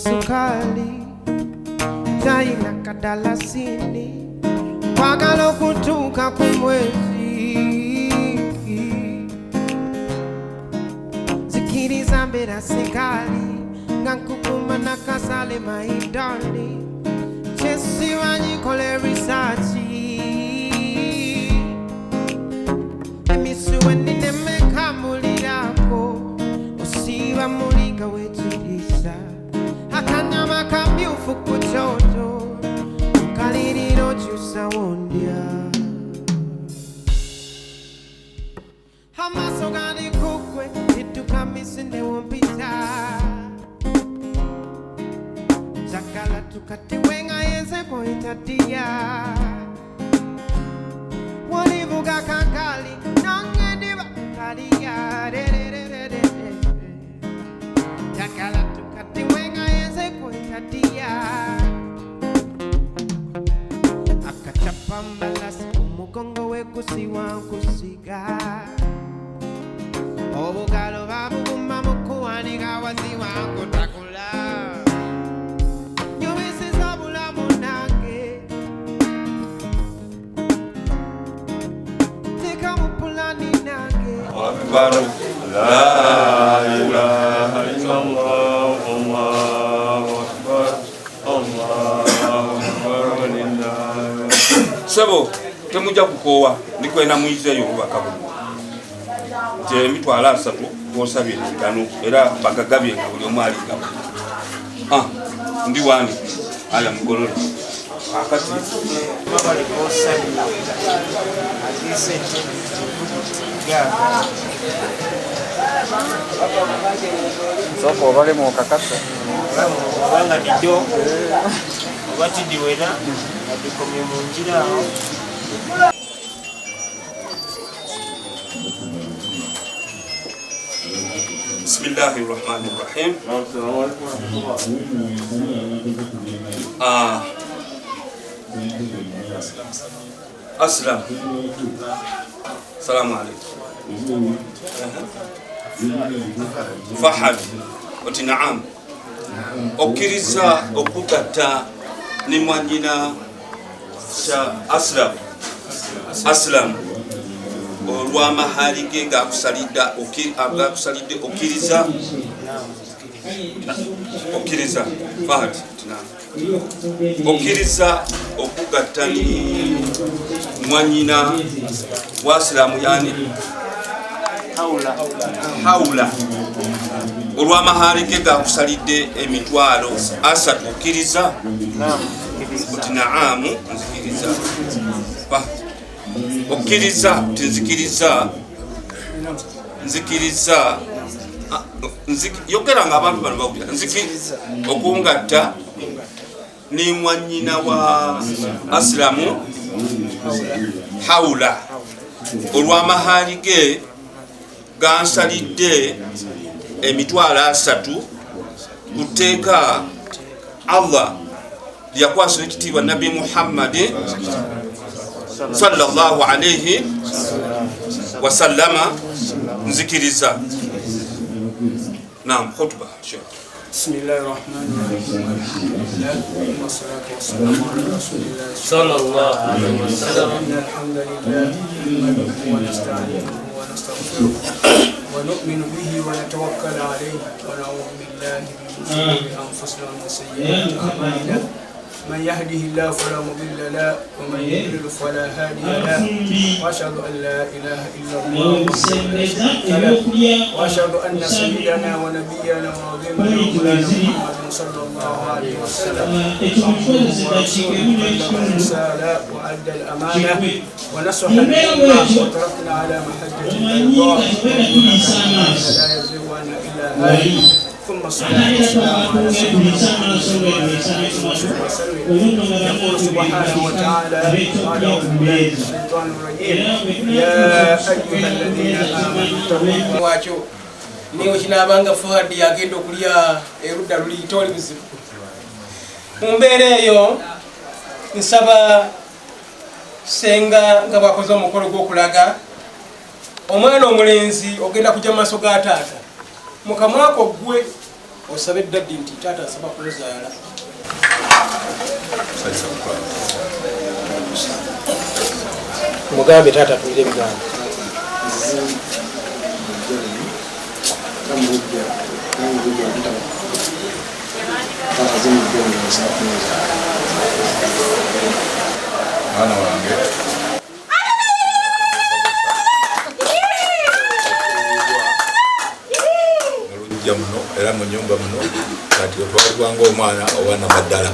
sukali chai na kadalasini kwagala kutuka kumwezi zikiriza mbera sikali ngankukuma na kasale maidali chesi wanyikole risachi emisuweni nemekamulirako usiba mulinga wechirisa akanyama kamyufu kuchoto kaliriro chusa wondya hamasogani kukwe itukamisi wompita jakala tukatiwenga yenze poitatia walivuga kakali nangediba kalia jakala tukatiwenga yenze poitatia akachapa malasi umugongo wekusiwa kusiga obugalo babuguma mukuwanika waziwa kutakula nyumisiza bulamu nange tika mupulani nange akbar la ilaha illallah allahu akbar walillahi sabo temuja kukowa ndikwena muizeyo bakabo je mitwala asatu bosabye ngano era bagagabye nga buli omwali gabo ndi wani aya mugolole akati mabali bosabye agise soko bale mu kakasa banga dijo wati diwena abikomye mu njira bismillahir rahmanir rahim aslam assalamu alaykum fahad oti naam okiriza okugata ni mwanyina sha aslam olwa mahali ge gakusalida okiriza fahad naam okiriza okugata ni mwanyina wa Islamu yani haula olwa mahali ge gakusalide emitwalo asatu okiriza oti naam nzikiriza nzikiriza yogera nga abantu bano bakubya okungata ni mwanyina wa Islamu haula olwa mahali ge gansalidde emitwalo asatu kuteeka Allah lyakwasira ekitiibwa Nabi Muhammad sallallahu alayhi wa sallama nzikiriza naam khutba bismillahir rahmanir rahim wassalatu wassalamu ala rasulillah sallallahu alayhi wa sallam alhamdulillah wa nasta'inuhu wa nastaghfiruh wa nu'minu bihi wa natawakkal alayhi wa na'udhu billahi min shururi anfusina wa min sayyiati a'malina من يهده الله فلا مضل له ومن يضلل فلا هادي له واشهد ان لا اله الا الله واشهد ان سيدنا ونبينا وعظيمنا محمد صلى الله عليه وسلم ورسوله وادى الامانه ونصح الامه وتركنا على محجه البيضاء لا يزيغ الا هادي ثم الصلاة والسلام على سيدنا محمد يقول سبحانه وتعالى قال أعوذ بالله من الشيطان الرجيم يا أيها الذين آمنوا اتقوا الله niyo kinabanga Fahad yagenda okulya erudda luli toli bizibu mumbeera eyo nsaba senga nga bakoze omukolo gw'okulaga omwana omulenzi ogenda kujja mu maaso ga taata mukamwako gwe osabe daddi nti taata asaba kumuzaala mugambe taata tulire bigambo mwana wange mulujja muno era mu nyumba muno kati otwalibwanga omwana owana maddala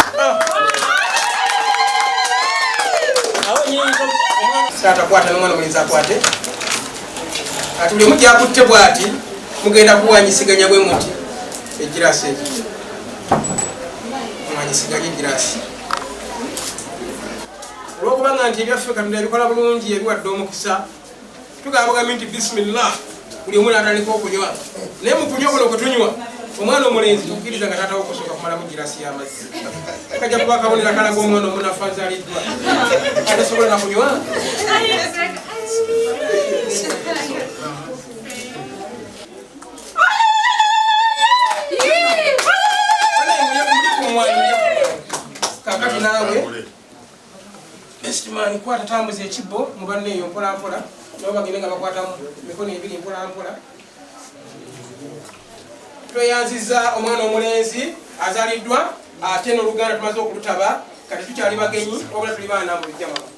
taatakwata nomwana mulenzi akwate ati buli mujja akutte bwati mugenda kuwanyisiganya bwe muti egirasi egi mwanyisiganya egirasi olwokubanga nti ebyaffe katonda ebikola bulungi ebiwadde omukisa tugabugambi nti bisimillah buli omu natandika okunywa naye mukunywa kuno kwetunywa omwana omulenzi tukkiriza nga taatawo okusooka kumalamu girasi y'amazzi kajja kuba kabonera kalaga omwana omunafu azaaliddwa atasobola nakunywa kakati naawe estimani kwata tambuza ekibbo mubanne eyo mpolampola nabo bagende nga bakwatamu mikono ebiri mpolampola tweyanziza omwana omulenzi azaliddwa ate n'oluganda tumaze okulutaba kati tukyali bagenyi wabula tuli baana mulujja mama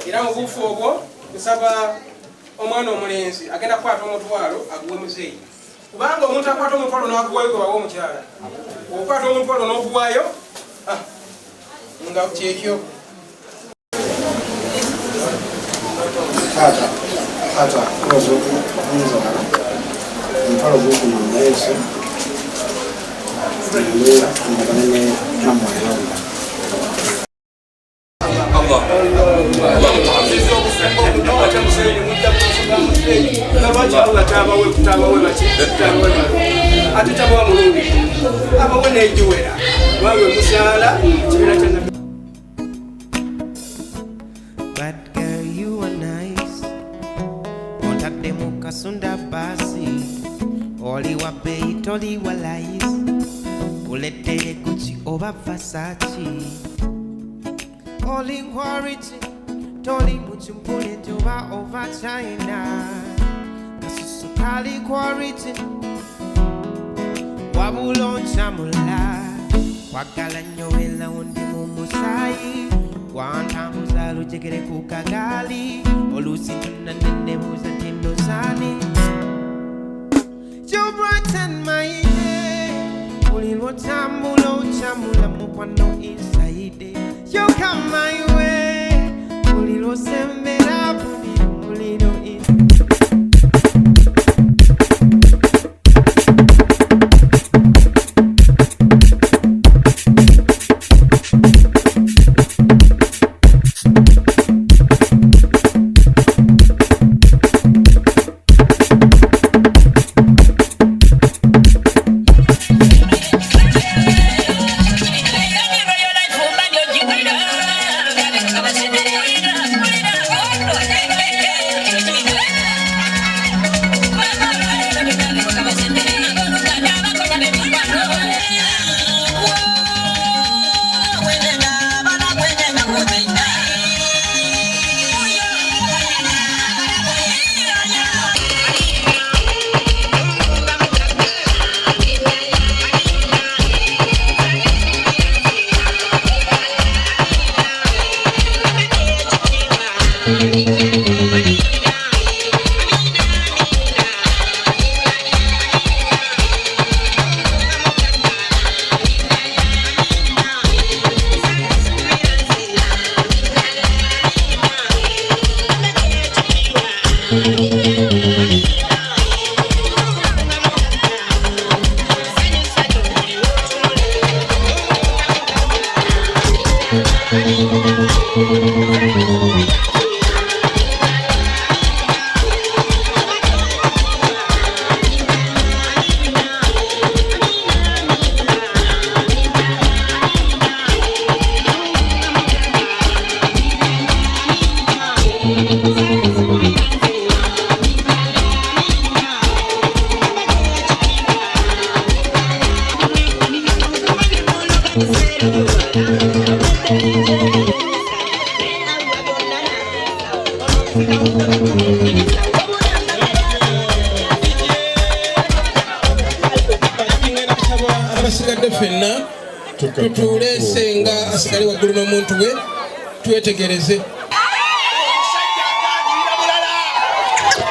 era mu buufu obwo tusaba omwana omulenzi agenda kukwata omutwalo aguwe muzeeyi kubanga omuntu akwata omutwalo n'aguwayo gwe bawa omukyala okukwata omutwalo n'oguwayo nga kyekyo Tata kubazokuunza mpalo gwokunonda yesu mbaganene namwalonda ate tabawa mulungi abawe nejiwera wawe musaala kibiina kya But girl, you are nice. Montate mukasunda basi. Oli wa bei, toli wa lais. Ulete Gucci over Versace. Oli quality, toli muchumpule juba over China. Kasusu kali quality. Wabulon chamula. Wakala nyowela undi mumusai. Wantamuza lujegere kukagali Olusituna nenebuza tindosani You brighten my day Ulilo tamulo chamula mukwano inside You come my way Ulilo sembera puni ulilo abasigadde ffenna tutuulese nga asigale waggulu n'omuntu we twetegereze.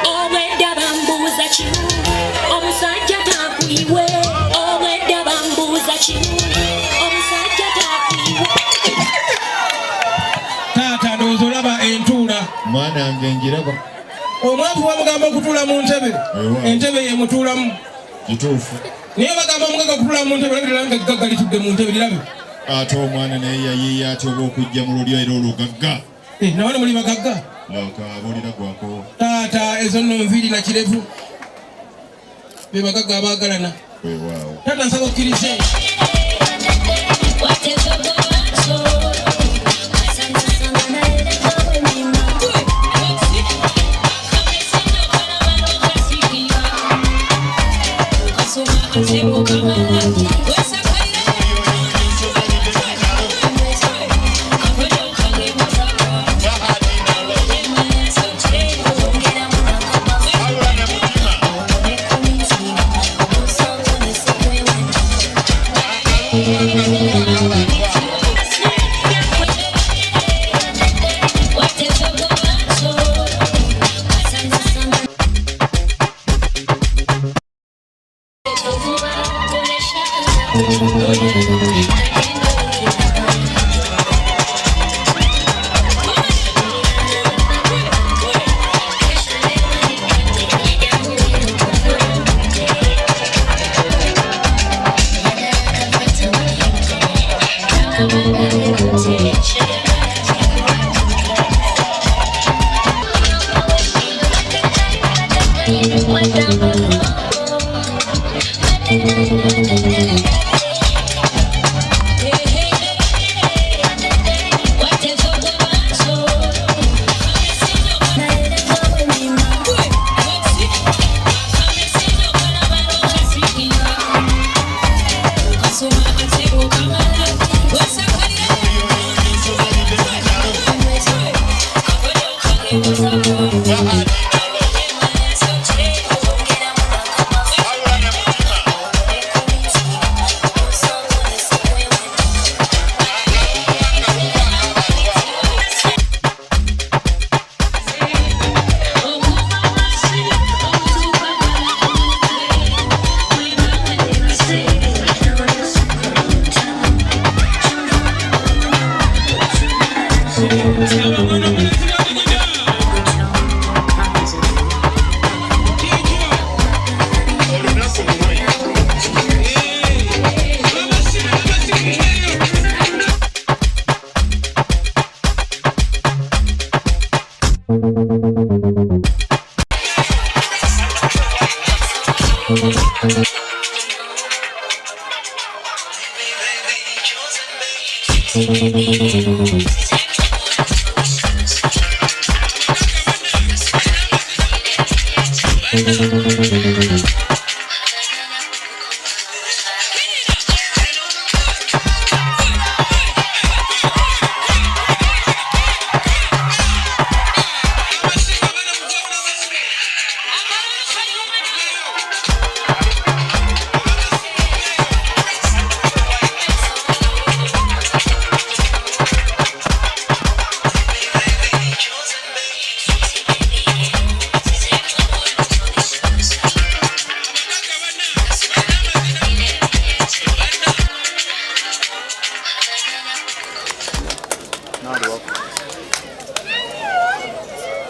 Obwedda bambuuza kimu omusajja takuyiwe. Obwedda bambuuza kimu omusajja takuyiwe. Taata ndowooza olaba entuula. Mwana wange njiraba. Omwavu bamugamba okutuula mu ntebe, entebe yemutuulamu. Kituufu. Naye bagamba omugaga okutuula mu ntebe labirira nga eggagga litudde mu ntebe lirabe. Ate omwana naye yayiiya atya oba okujja mu lulyo era olugagga. Nawano muli bagagga. Lakaabulira gwako. Taata ezo nno nviiri na kirevu. Be bagagga abaagalana. Weewaawo. Taata nsaba okkirize.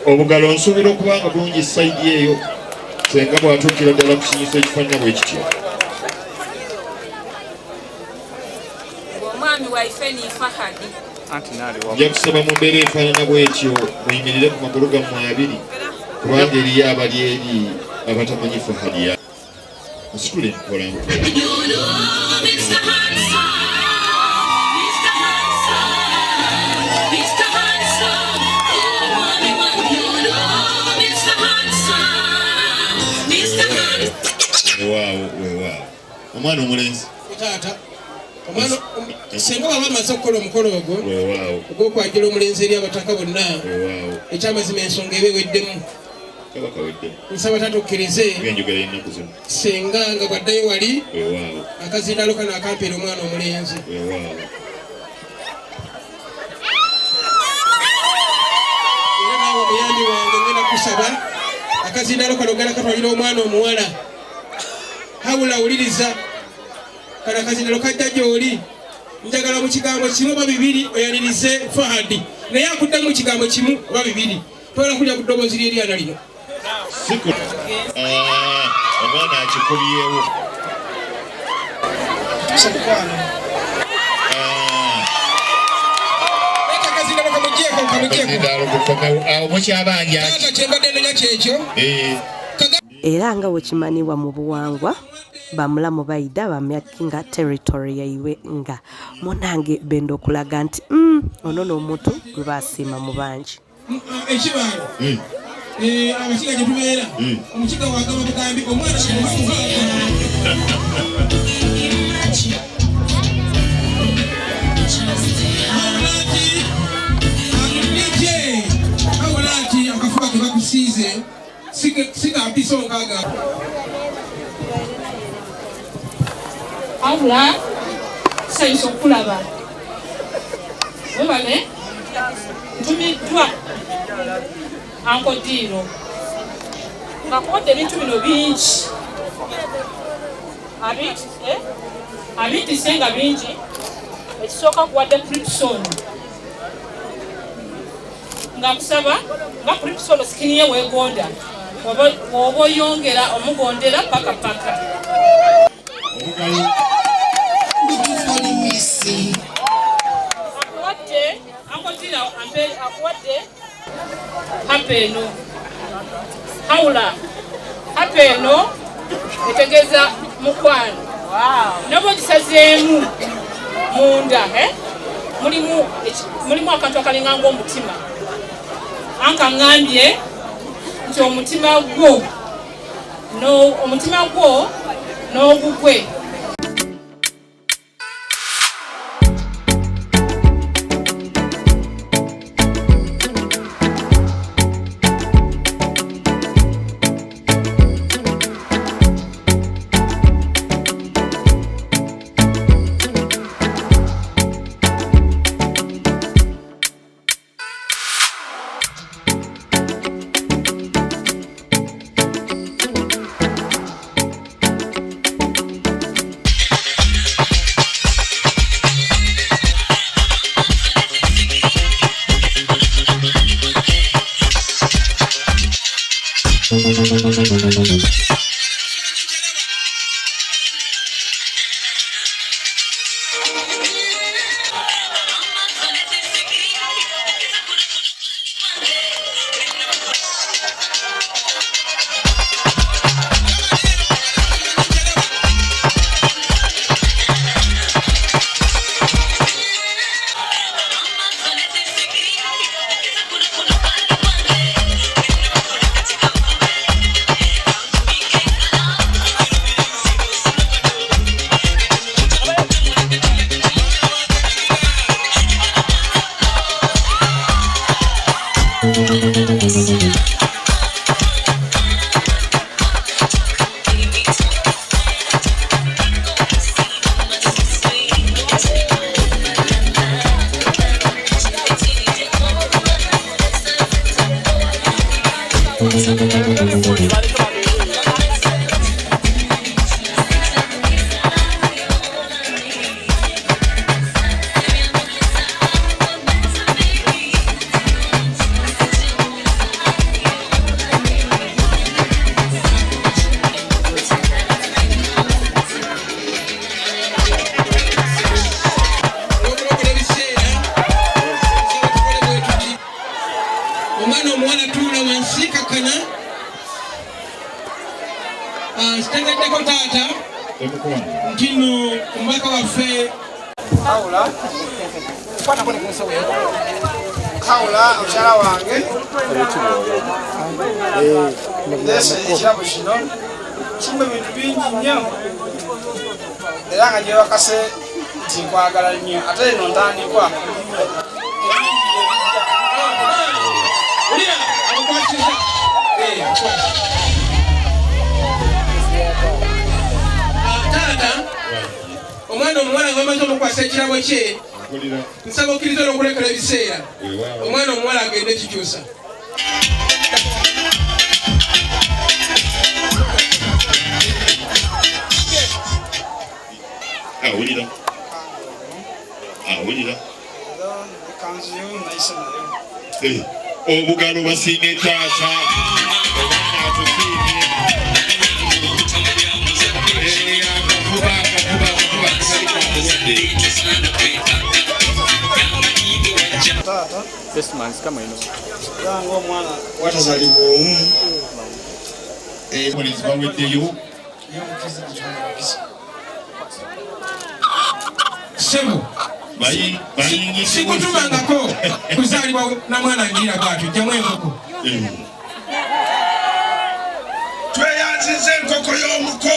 Obugalo nsuubira okuba nga bulungi sayidi eyo senga bw'atuukira ddala ku kinyuso ekifaanana bwe kityo. Omwami waife ni Fahadi. Nja kusaba mu mbeera efaanana bw'etyo muyimirire ku magulu gammwe abiri kubanga eriyo abali eri abatamanyi Fahadi ya musitule mpola mpola. Weewaawo omwana omulenzi taata omwana senga baba amaze okukola omukolo ogwo ogw'okwajula omulenzi eri abataka bonna ekyamazima ensonga eba eweddemu nsaba taata okkirize senga nga bwaddayo wali akazindalo kano akampeera omwana omulenzi era naawe omuyambi wange ngenda kusaba akazindalo kano gana katwalira omwana omuwala hawula awuliriza kano akazindalo kajja gy'oli njagala mu kigambo kimu oba bibiri oyalirize Fahadi naye akuddamu mu kigambo kimu oba bibiri tola kulya ku ddoboozi ly'eryana lino omwana akikubyewo era nga wekimanibwa mu buwangwa bamulamu bayida bamyakinga territory yaiwe nga munange benda okulaga nti ono n'omuntu gwe basiima mu bangi ekibaalo abakiga gye tubeera omukiga wagaba bugambi omwana awulati akafuba ke bakusiize sigampisa onkaaga Abula sayinza okulaba webale ntumiddwa ankodiiro ngakuwadde ebintu bino bingi abintise nga bingi ekisooka kuwadde pripson nga kusaba nga pripson sikiniye weegonda oba oyongera omugondera pakapaka akuwadde hapa eno hawula hapa eno etegeeza mukwano nabo gisazeemu munda mulimu akantu akalinga ng'omutima ankaŋŋambye nti omutima gwo n'ogugwe Kaula okyala wange ndese ekirabo kino kimba bintu bingi nnyo era nga gye bakase Nkwagala nnyo ate eno ntandikwa. Omwana omuwala ng'amaze omukwasa ekirabo kye nsaba okkiriza n'okulekera ebiseera omwana omuwala agende kikyusa. Awulira. Ekanzu yo nayise nayo. Obugalo basiime taata. Omwana atusiimye. This man's coming. Yango omwana watazalibwa omu. Omulezi baweddeyo. Sebo sikutumangako kuzaalibwa na mwana ngira bwatyo jjamu enkoko. Tweyanziza enkoko y'omuko.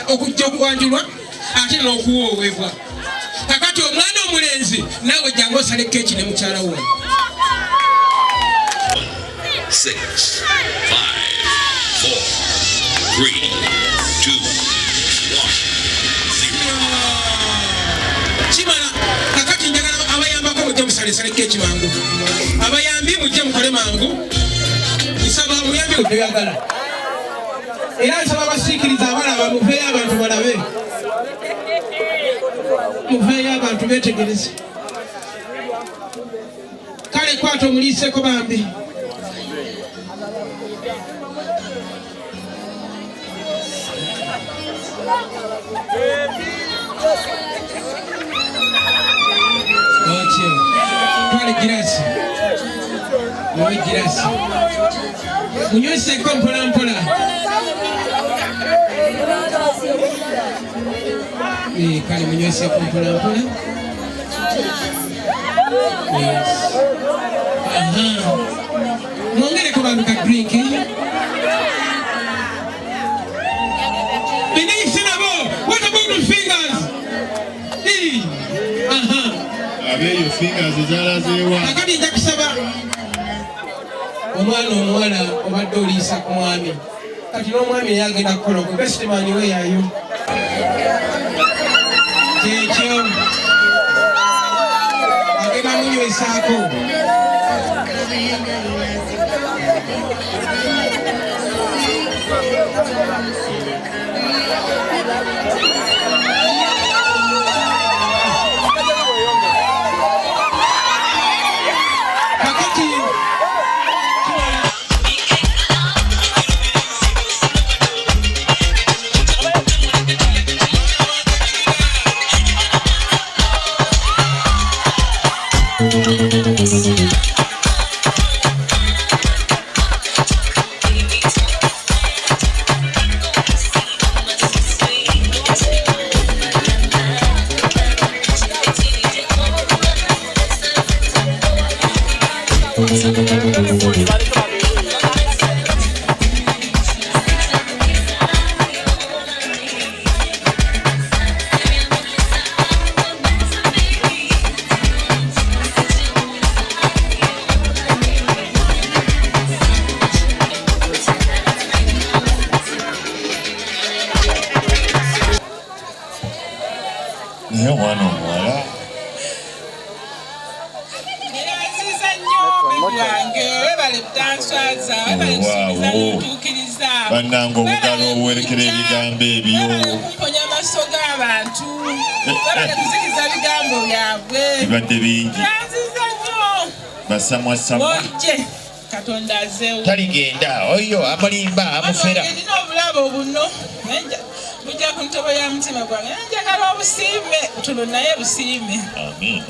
Okujja okwanjulwa ate n'okuwoowebwa. Kakati omwana omulenzi naawe jjangu osale keeki ne mukyala wo. 6, 5, 4, 3, 2, 1, 0. Kimala kakati njagala abayambako mujje musalesale keeki mangu. Abayambi mujje mukole mangu. Nsaba muyambi mutuyagala. Era nsaba abasiikiriza abalaba muveeyo abantu balabe. Muveeyo abantu beetegereze. Kale kwata omuliiseko bambi. Twale girasi. Muwe girasi. Munyweseko mpola mpola. Kale munyweseko mpola mpola. Yes. Mwongereko bantu ka drink. Beneath nabo. What about the fingers? Abeyo fingers ezalazeewa. Akati nja kusaba omwana omuwala obadde oliisa ku mwami. Kati n'omwami naye agenda kukola gwe best man we yayo. Kyekyo agenda munywesaako. Naye omwana omuwala bannanga obugalo obuwerekera ebigambo ebyo bibadde bingi basamwasamwa Katonda azeewo. Taligenda oyo amalimba amufera. Nina obulabo buno. Bujja ku ntobo ya mutima gwange. Njagala obusiime. Tuno naye busiime. Amen.